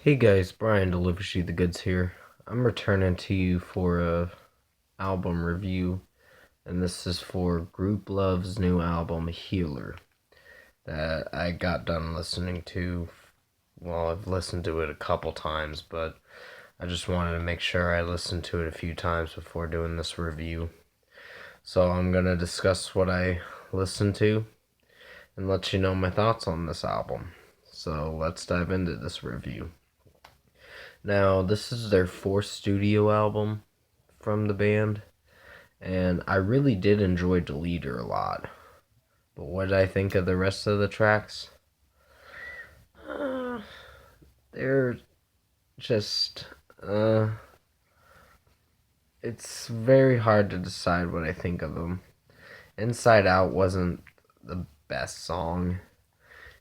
Hey guys, Brian delivers you the goods here. I'm returning to you for a album review, and this is for Grouplove's new album Healer that I got done listening to. Well, I've listened to it a couple times, but I just wanted to make sure I listened to it a few times before doing this review. So I'm gonna discuss what I listened to and let you know my thoughts on this album. So let's dive into this review. Now, this is their fourth studio album from the band, and I really did enjoy Deleter a lot. But what did I think of the rest of the tracks? Uh, they're just, it's very hard to decide what I think of them. Inside Out wasn't the best song.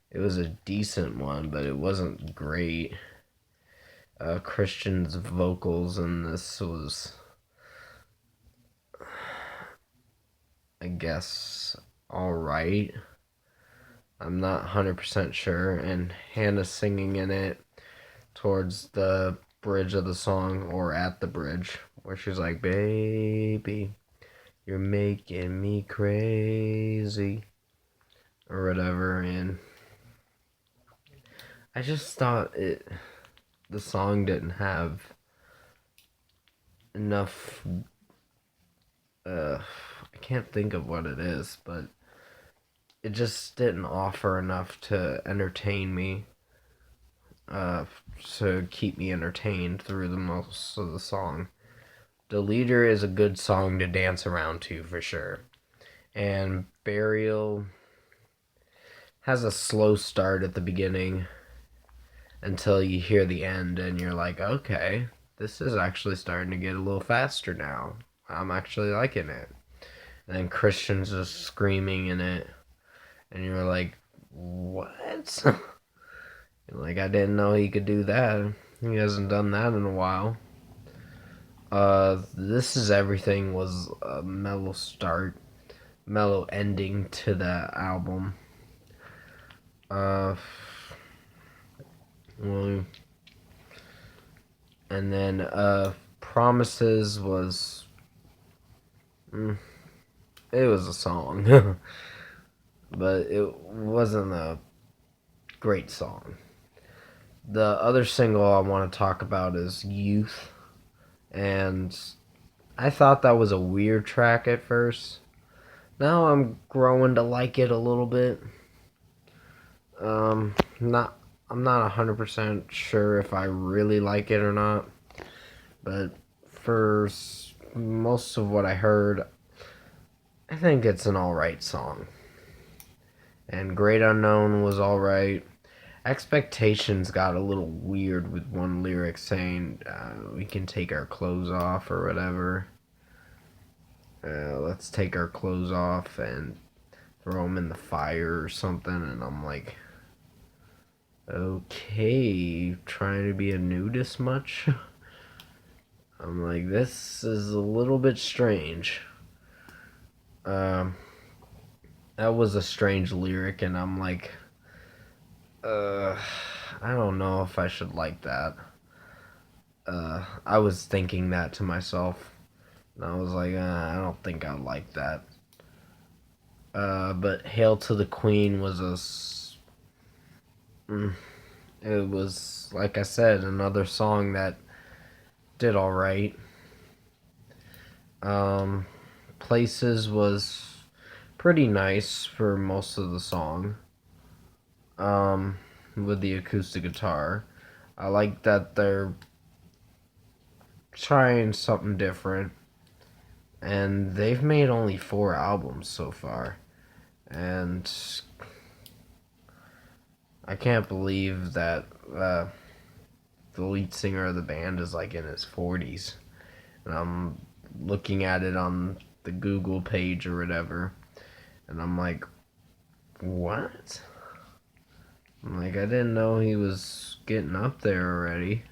It was a decent one, but it wasn't great. Christian's vocals in this was, I guess, alright. I'm not 100% sure. And Hannah singing in it towards the bridge of the song, or at the bridge, where she's like, "Baby, you're making me crazy," or whatever. And I just thought the song didn't have enough. I can't think of what it is, but it just didn't offer enough to entertain me, to keep me entertained through the most of the song. The Leader is a good song to dance around to for sure. And Burial has a slow start at the beginning until you hear the end and you're like, okay, this is actually starting to get a little faster now. I'm actually liking it. And then Christian's just screaming in it, and you're like, what? Like, I didn't know he could do that. He hasn't done that in a while. This Is Everything was a mellow start, mellow ending to the album. Uh, well, and then Promises was, it was a song, but it wasn't a great song. The other single I want to talk about is Youth, and I thought that was a weird track at first. Now I'm growing to like it a little bit. Not I'm not 100% sure if I really like it or not, but for most of what I heard, I think it's an alright song. And Great Unknown was alright. Expectations got a little weird with one lyric saying, we can take our clothes off or whatever. Let's take our clothes off and throw them in the fire or something. And I'm like, okay, trying to be a nudist much? I'm like, this is a little bit strange. That was a strange lyric, and I'm like, I don't know if I should like that. I was thinking that to myself, and I was like, I don't think I like that. But Hail to the Queen was it was, like I said, another song that did alright. Places was pretty nice for most of the song, with the acoustic guitar. I like that they're trying something different, and they've made only 4 albums so far, and I can't believe that the lead singer of the band is like in his 40s, and I'm looking at it on the Google page or whatever, and I'm like, what? I'm like, I didn't know he was getting up there already.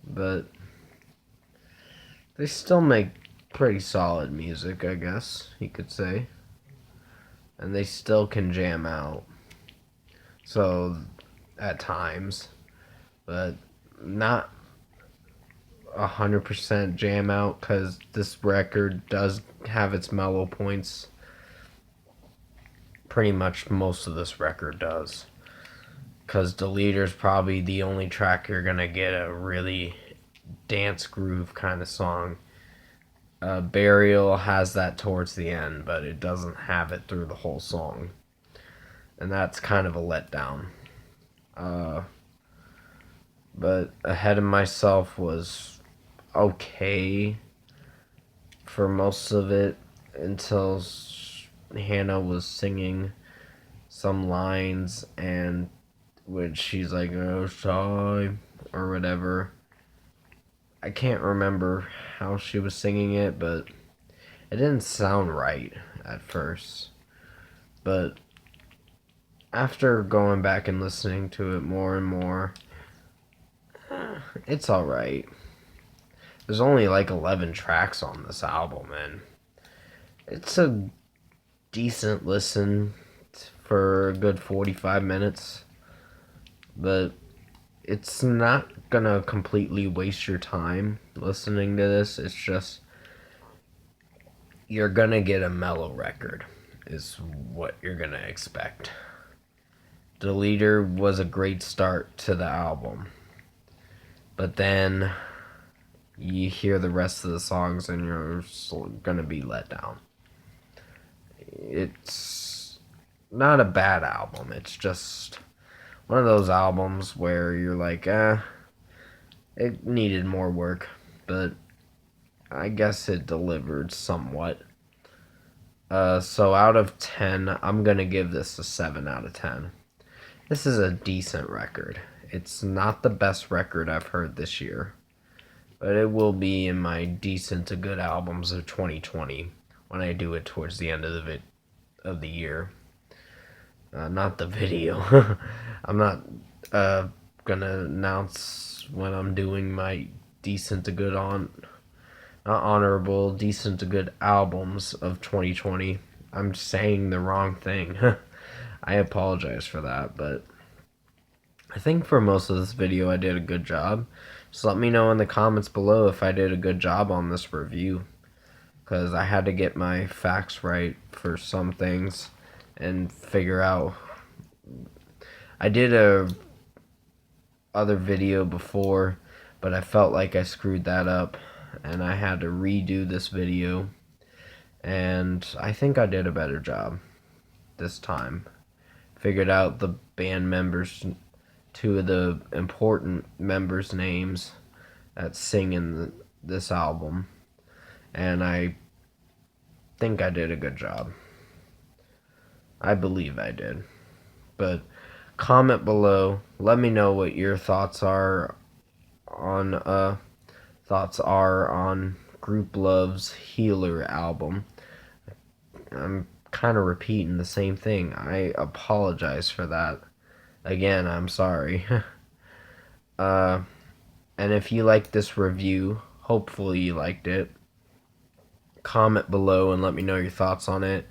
But they still make pretty solid music, I guess you could say. And they still can jam out. So, at times. but not 100% jam out, because this record does have its mellow points. Pretty much most of this record does, because Deleter's probably the only track you're gonna get a really dance groove kind of song. Burial has that towards the end, but it doesn't have it through the whole song, and that's kind of a letdown. But Ahead of Myself was okay for most of it until Hannah was singing some lines, and when she's like, "Oh, time," or whatever. I can't remember how she was singing it, but it didn't sound right at first. But after going back and listening to it more and more, it's alright. There's only like 11 tracks on this album, and it's a decent listen for a good 45 minutes. But it's not gonna completely waste your time listening to this. It's just, you're gonna get a mellow record, is what you're gonna expect. Deleter was a great start to the album, but then you hear the rest of the songs and you're gonna be let down. It's not a bad album, it's just one of those albums where you're like, it needed more work, but I guess it delivered somewhat. So out of 10, I'm gonna give this a 7 out of 10. This is a decent record. It's not the best record I've heard this year, but it will be in my decent to good albums of 2020 when I do it towards the end of the year. Not the video. I'm not gonna announce when I'm doing my decent to good not honorable, decent to good albums of 2020. I'm saying the wrong thing. I apologize for that, but I think for most of this video I did a good job. Just let me know in the comments below if I did a good job on this review, because I had to get my facts right for some things and figure out. I did a other video before, but I felt like I screwed that up and I had to redo this video, and I think I did a better job this time. Figured out the band members, two of the important members' names that sing in this album, and I think I did a good job. I believe I did. But comment below, let me know what your thoughts are on Grouplove Healer album. I'm kind of repeating the same thing. I apologize for that. Again, I'm sorry. And if you liked this review, hopefully you liked it, comment below and let me know your thoughts on it.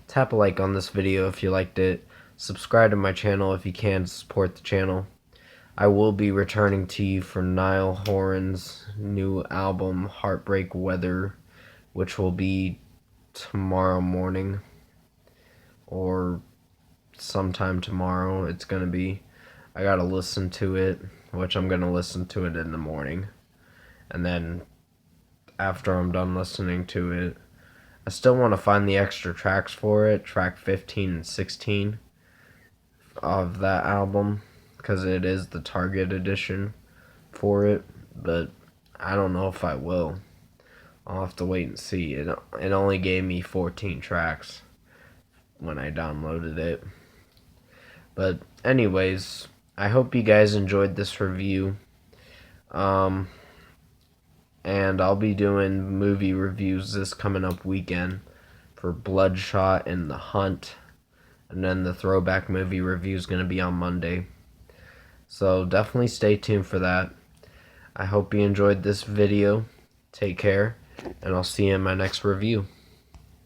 Tap a like on this video if you liked it. Subscribe to my channel if you can to support the channel. I will be returning to you for Niall Horan's new album, Heartbreak Weather, which will be tomorrow morning or sometime tomorrow. It's gonna be, I gotta listen to it, which I'm gonna listen to it in the morning, and then after I'm done listening to it, I still want to find the extra tracks for it, track 15 and 16 of that album, because it is the Target edition for it, but I don't know if I will. I'll have to wait and see. It only gave me 14 tracks when I downloaded it. But anyways, I hope you guys enjoyed this review. And I'll be doing movie reviews this coming up weekend for Bloodshot and The Hunt. And then the throwback movie review is going to be on Monday. So definitely stay tuned for that. I hope you enjoyed this video. Take care, and I'll see you in my next review.